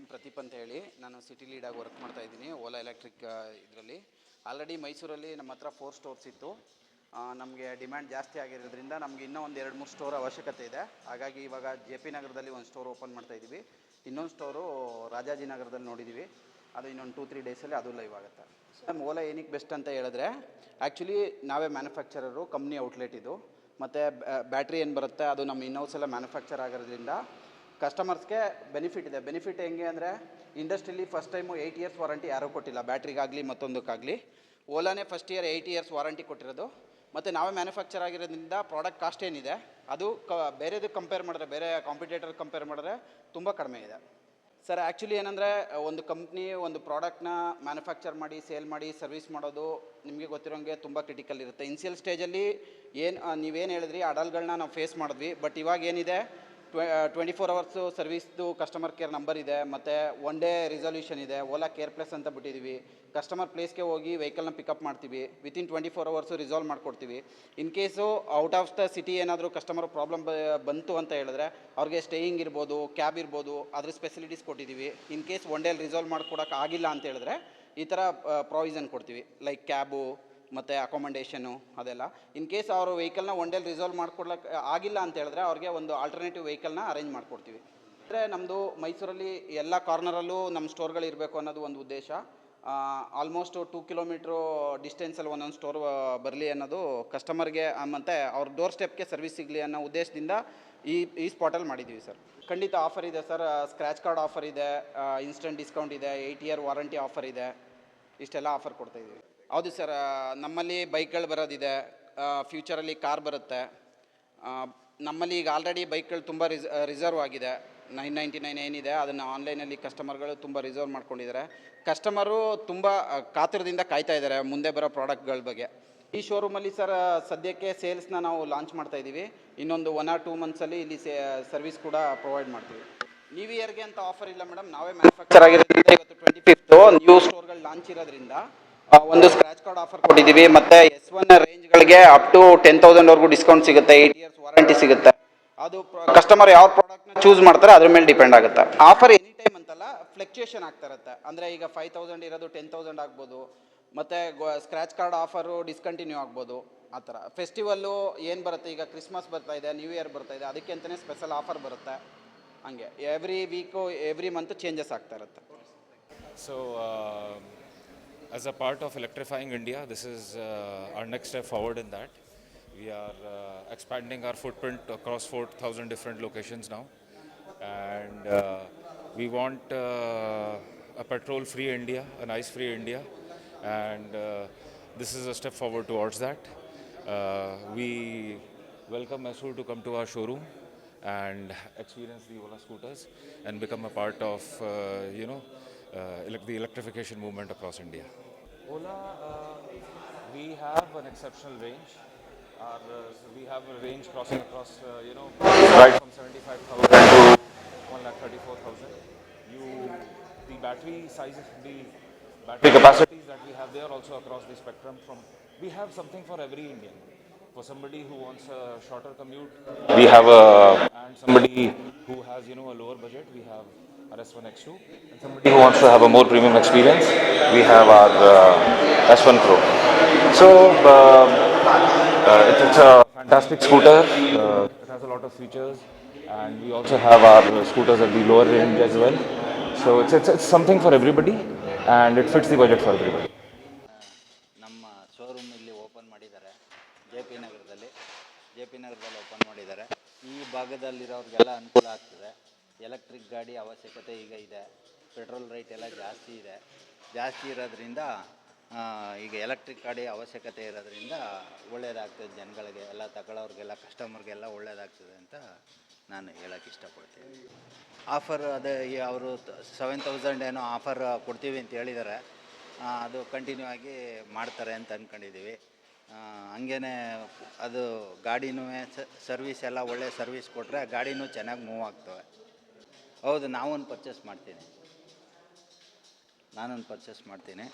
ಪ್ರದೀಪ್ ಅಂತ ಹೇಳಿ ನಾನು ಸಿಟಿ ಲೀಡಾಗಿ ವರ್ಕ್ ಮಾಡ್ತಾ ಇದ್ದೀನಿ ಓಲಾ ಎಲೆಕ್ಟ್ರಿಕ್ ಇದರಲ್ಲಿ. ಆಲ್ರೆಡಿ ಮೈಸೂರಲ್ಲಿ ನಮ್ಮ ಹತ್ರ 4 ಸ್ಟೋರ್ಸ್ ಇತ್ತು. ನಮಗೆ ಡಿಮ್ಯಾಂಡ್ ಜಾಸ್ತಿ ಆಗಿರೋದ್ರಿಂದ ನಮಗೆ ಇನ್ನೂ ಒಂದು 2-3 ಸ್ಟೋರ್ ಅವಶ್ಯಕತೆ ಇದೆ. ಹಾಗಾಗಿ ಇವಾಗ JP ನಗರದಲ್ಲಿ ಒಂದು ಸ್ಟೋರ್ ಓಪನ್ ಮಾಡ್ತಾ ಇದ್ದೀವಿ. ಇನ್ನೊಂದು ಸ್ಟೋರು ರಾಜಾಜಿನಗರದಲ್ಲಿ ನೋಡಿದ್ದೀವಿ. ಅದು ಇನ್ನೊಂದು 2-3 ಡೇಸಲ್ಲಿ ಅದು ಲೈವ್ ಆಗುತ್ತೆ. ನಮ್ಮ ಓಲಾ ಏನಕ್ಕೆ ಬೆಸ್ಟ್ ಅಂತ ಹೇಳಿದ್ರೆ, ಆ್ಯಕ್ಚುಲಿ ನಾವೇ ಮ್ಯಾನುಫ್ಯಾಕ್ಚರರು, ಕಂಪ್ನಿ ಔಟ್ಲೆಟ್ ಇದು. ಮತ್ತು ಬ್ಯಾಟ್ರಿ ಏನು ಬರುತ್ತೆ ಅದು ನಮ್ಮ ಇನ್ಹೌಸ್ ಎಲ್ಲ ಮ್ಯಾನುಫ್ಯಾಕ್ಚರ್ ಆಗಿರೋದ್ರಿಂದ ಕಸ್ಟಮರ್ಸ್ಗೆ ಬೆನಿಫಿಟ್ ಇದೆ. ಬೆನಿಫಿಟ್ ಹೆಂಗೆ ಅಂದರೆ, ಇಂಡಸ್ಟ್ರಿಲಿ ಫಸ್ಟ್ ಟೈಮು 8 ಇಯರ್ಸ್ ವಾರಂಟಿ ಯಾರೂ ಕೊಟ್ಟಿಲ್ಲ, ಬ್ಯಾಟ್ರಿಗಾಗಲಿ ಮತ್ತೊಂದಕ್ಕಾಗಲಿ. ಓಲಾನೇ ಫಸ್ಟ್ ಇಯರ್ 8 ಇಯರ್ಸ್ ವಾರಂಟಿ ಕೊಟ್ಟಿರೋದು. ಮತ್ತು ನಾವೇ ಮ್ಯಾನುಫ್ಯಾಕ್ಚರ್ ಆಗಿರೋದ್ರಿಂದ ಪ್ರಾಡಕ್ಟ್ ಕಾಸ್ಟ್ ಏನಿದೆ ಅದು ಬೇರೆದಕ್ಕೆ ಕಂಪೇರ್ ಮಾಡಿದ್ರೆ, ಬೇರೆ ಕಾಂಪಿಟೇಟರ್ ಕಂಪೇರ್ ಮಾಡಿದ್ರೆ ತುಂಬ ಕಡಿಮೆ ಇದೆ ಸರ್. ಆ್ಯಕ್ಚುಲಿ ಏನಂದರೆ, ಒಂದು ಕಂಪ್ನಿ ಒಂದು ಪ್ರಾಡಕ್ಟ್ನ ಮ್ಯಾನುಫ್ಯಾಕ್ಚರ್ ಮಾಡಿ ಸೇಲ್ ಮಾಡಿ ಸರ್ವಿಸ್ ಮಾಡೋದು ನಿಮಗೆ ಗೊತ್ತಿರೋಂಗೆ ತುಂಬ ಕ್ರಿಟಿಕಲ್ ಇರುತ್ತೆ. ಇನಿಷಿಯಲ್ ಸ್ಟೇಜಲ್ಲಿ ನೀವೇನು ಹೇಳಿದ್ರಿ ಅಡಲ್ಗಳನ್ನ ನಾವು ಫೇಸ್ ಮಾಡಿದ್ವಿ. ಬಟ್ ಇವಾಗ ಏನಿದೆ, 24 ಅವರ್ಸು ಸರ್ವಿಸ್ದು ಕಸ್ಟಮರ್ ಕೇರ್ ನಂಬರ್ ಇದೆ, ಮತ್ತು 1 ಡೇ ರಿಸಲ್ಯೂಷನ್ ಇದೆ. ಓಲಾ ಕೇರ್ ಪ್ಲಸ್ ಅಂತ ಬಿಟ್ಟಿದ್ದೀವಿ. ಕಸ್ಟಮರ್ ಪ್ಲೇಸ್ಗೆ ಹೋಗಿ ವೆಹಿಕಲ್ನ ಪಿಕಪ್ ಮಾಡ್ತೀವಿ, ವಿತಿನ್ 24 ಅವರ್ಸು ರಿಸಾಲ್ವ್ ಮಾಡಿಕೊಡ್ತೀವಿ. In case out of the city ಏನಾದರೂ ಕಸ್ಟಮರ್ ಪ್ರಾಬ್ಲಮ್ ಬಂತು ಅಂತ ಹೇಳಿದ್ರೆ, ಅವ್ರಿಗೆ ಸ್ಟೇಯಿಂಗ್ ಇರ್ಬೋದು, ಕ್ಯಾಬ್ ಇರ್ಬೋದು, ಅದ್ರ ಸ್ಪೆಸಿಲಿಟೀಸ್ ಕೊಟ್ಟಿದ್ದೀವಿ. ಇನ್ ಕೇಸ್ 1 ಡೇಲಿ ರಿಸಾಲ್ವ್ ಮಾಡ್ಕೊಡೋಕೆ ಆಗಿಲ್ಲ ಅಂತ ಹೇಳಿದ್ರೆ ಈ ಥರ ಪ್ರಾವಿಷನ್ ಕೊಡ್ತೀವಿ, ಲೈಕ್ ಕ್ಯಾಬು ಮತ್ತು ಅಕೊಮಡೇಷನು ಅದೆಲ್ಲ. ಇನ್ ಕೇಸ್ ಅವರು ವೆಹಿಕಲ್ನ 1 ಡೇಲಿ ರಿಸಾಲ್ವ್ ಮಾಡ್ಕೊಡ್ಲಿಕ್ಕೆ ಆಗಿಲ್ಲ ಅಂತ ಹೇಳಿದ್ರೆ ಅವ್ರಿಗೆ ಒಂದು ಆಲ್ಟರ್ನೇಟಿವ್ ವೆಹಿಕಲ್ನ ಅರೇಂಜ್ ಮಾಡಿಕೊಡ್ತೀವಿ. ಅಂದರೆ ನಮ್ಮದು ಮೈಸೂರಲ್ಲಿ ಎಲ್ಲ ಕಾರ್ನರಲ್ಲೂ ನಮ್ಮ ಸ್ಟೋರ್ಗಳು ಇರಬೇಕು ಅನ್ನೋದು ಒಂದು ಉದ್ದೇಶ. ಆಲ್ಮೋಸ್ಟು 2 ಕಿಲೋಮೀಟ್ರು ಡಿಸ್ಟೆನ್ಸಲ್ಲಿ ಒಂದೊಂದು ಸ್ಟೋರ್ ಬರಲಿ ಅನ್ನೋದು ಕಸ್ಟಮರ್ಗೆ, ಮತ್ತು ಅವ್ರ ಡೋರ್ ಸ್ಟೆಪ್ಗೆ ಸರ್ವಿಸ್ ಸಿಗಲಿ ಅನ್ನೋ ಉದ್ದೇಶದಿಂದ ಈ ಸ್ಪಾಟಲ್ಲಿ ಮಾಡಿದ್ದೀವಿ ಸರ್. ಖಂಡಿತ ಆಫರ್ ಇದೆ ಸರ್. ಸ್ಕ್ರ್ಯಾಚ್ ಕಾರ್ಡ್ ಆಫರ್ ಇದೆ, ಇನ್ಸ್ಟೆಂಟ್ ಡಿಸ್ಕೌಂಟ್ ಇದೆ, 8 ಇಯರ್ ವಾರಂಟಿ ಆಫರ್ ಇದೆ. ಇಷ್ಟೆಲ್ಲ ಆಫರ್ ಕೊಡ್ತಾಯಿದ್ದೀವಿ. ಹೌದು ಸರ್, ನಮ್ಮಲ್ಲಿ ಬೈಕ್ಗಳು ಬರೋದಿದೆ, ಫ್ಯೂಚರಲ್ಲಿ ಕಾರ್ ಬರುತ್ತೆ. ನಮ್ಮಲ್ಲಿ ಈಗ ಆಲ್ರೆಡಿ ಬೈಕ್ಗಳು ತುಂಬ ರಿಸರ್ವ್ ಆಗಿದೆ. 999 ಏನಿದೆ ಅದನ್ನು ಆನ್ಲೈನಲ್ಲಿ ಕಸ್ಟಮರ್ಗಳು ತುಂಬ ರಿಸರ್ವ್ ಮಾಡ್ಕೊಂಡಿದ್ದಾರೆ. ಕಸ್ಟಮರು ತುಂಬ ಕಾತುರದಿಂದ ಕಾಯ್ತಾ ಇದ್ದಾರೆ ಮುಂದೆ ಬರೋ ಪ್ರಾಡಕ್ಟ್ಗಳ ಬಗ್ಗೆ. ಈ ಶೋರೂಮಲ್ಲಿ ಸರ್ ಸದ್ಯಕ್ಕೆ ಸೇಲ್ಸ್ನ ನಾವು ಲಾಂಚ್ ಮಾಡ್ತಾಯಿದ್ದೀವಿ. ಇನ್ನೊಂದು 1 or 2 ಮಂತ್ಸಲ್ಲಿ ಇಲ್ಲಿ ಸರ್ವಿಸ್ ಕೂಡ ಪ್ರೊವೈಡ್ ಮಾಡ್ತೀವಿ. ನ್ಯೂ ಇಯರ್ಗೆ ಅಂತ ಆಫರ್ ಇಲ್ಲ ಮೇಡಮ್, ನಾವೇ ಮ್ಯಾನುಫ್ಯಾಕ್ಚರ್ ಆಗಿರೋದ್ರಿಂದ ಇವತ್ತು 25th ನ್ಯೂ ಸ್ಟೋರ್ಗಳು ಲಾಂಚ್ ಇರೋದ್ರಿಂದ ಒಂದು ಸ್ಕ್ರ್ಯಾಚ್ ಕಾರ್ಡ್ ಆಫರ್ ಕೊಟ್ಟಿದ್ದೀವಿ. ಮತ್ತು S1 ರೇಂಜ್ಗಳಿಗೆ ಅಪ್ ಟು 10,000ವರೆಗೂ ಡಿಸ್ಕೌಂಟ್ ಸಿಗುತ್ತೆ, 8 ಇಯರ್ಸ್ ವಾರಂಟಿ ಸಿಗುತ್ತೆ. ಅದು ಕಸ್ಟಮರ್ ಯಾವ ಪ್ರಾಡಕ್ಟ್ನ ಚೂಸ್ ಮಾಡ್ತಾರೆ ಅದ್ರ ಮೇಲೆ ಡಿಪೆಂಡ್ ಆಗುತ್ತೆ. ಆಫರ್ ಎನಿ ಟೈಮ್ ಅಂತಲ್ಲ, ಫ್ಲಕ್ಚುಯೇಷನ್ ಆಗ್ತಾ ಇರುತ್ತೆ. ಅಂದರೆ ಈಗ 5,000 ಇರೋದು 10,000 ಆಗ್ಬೋದು, ಮತ್ತು ಸ್ಕ್ರ್ಯಾಚ್ ಕಾರ್ಡ್ ಆಫರು ಡಿಸ್ಕಂಟಿನ್ಯೂ ಆಗ್ಬೋದು. ಆ ಥರ ಫೆಸ್ಟಿವಲ್ಲು ಏನು ಬರುತ್ತೆ, ಈಗ ಕ್ರಿಸ್ಮಸ್ ಬರ್ತಾ ಇದೆ, ನ್ಯೂ ಇಯರ್ ಬರ್ತಾ ಇದೆ, ಅದಕ್ಕೆ ಅಂತಲೇ ಸ್ಪೆಷಲ್ ಆಫರ್ ಬರುತ್ತೆ. ಹಂಗೆ every week every month changes ಆಗ್ತಾ ಇರುತ್ತೆ. So as a part of electrifying India, this is our next step forward in that. We are expanding our footprint across 4,000 different locations now, and we want a petrol-free India, a nice-free India, and this is a step forward towards that. We welcome Mesur to come to our showroom and experience the Ola scooters and become a part of the electrification movement across India. Ola, we have an exceptional range. We have a range crossing across, right from 75,000 to 134,000. The battery sizes, the battery capacities that we have there also across the spectrum. We have something for every Indian. For somebody who wants a shorter commute, we have and somebody who has a lower budget, we have our S1 X2, and somebody who wants to have a more premium experience, we have our S1 Pro. So it's a fantastic scooter. It has a lot of features, and we also have our scooters at the lower range as well. So it's something for everybody, and it fits the budget for everybody. ನಮ್ಮ showroom ಇಲ್ಲಿ open ಮಾಡಿದ್ದಾರೆ, JP ನಗರದಲ್ಲಿ open ಮಾಡಿದ್ದಾರೆ. ಈ ಭಾಗದಲ್ಲಿರೋರಿಗೆಲ್ಲ ಅನುಕೂಲ ಆಗ್ತದೆ. Electric ಗಾಡಿ ಅವಶ್ಯಕತೆ ಈಗ ಇದೆ, ಪೆಟ್ರೋಲ್ ರೇಟ್ ಎಲ್ಲ ಜಾಸ್ತಿ ಇರೋದ್ರಿಂದ ಈಗ ಎಲೆಕ್ಟ್ರಿಕ್ ಗಾಡಿ ಅವಶ್ಯಕತೆ ಇರೋದ್ರಿಂದ ಒಳ್ಳೆಯದಾಗ್ತದೆ. ಜನಗಳಿಗೆ ಎಲ್ಲ ತಗೊಳ್ಳೋರಿಗೆಲ್ಲ ಕಸ್ಟಮರ್ಗೆಲ್ಲ ಒಳ್ಳೆಯದಾಗ್ತದೆ ಅಂತ ನಾನು ಹೇಳೋಕ್ಕೆ ಇಷ್ಟಪಡ್ತೀನಿ. ಆಫರ್ ಅದೇ ಅವರು 7,000 ಏನೋ ಆಫರ್ ಕೊಡ್ತೀವಿ ಅಂತ ಹೇಳಿದ್ದಾರೆ. ಅದು ಕಂಟಿನ್ಯೂ ಆಗಿ ಮಾಡ್ತಾರೆ ಅಂತ ಅಂದ್ಕೊಂಡಿದ್ದೀವಿ. ಹಂಗೇ ಅದು ಗಾಡಿನೂ ಸರ್ವಿಸ್ ಎಲ್ಲ ಒಳ್ಳೆ ಸರ್ವಿಸ್ ಕೊಟ್ಟರೆ ಗಾಡಿನೂ ಚೆನ್ನಾಗಿ ಮೂವ್ ಆಗ್ತವೆ. ಹೌದು, ನಾನೊಂದು ಪರ್ಚೇಸ್ ಮಾಡ್ತೀನಿ.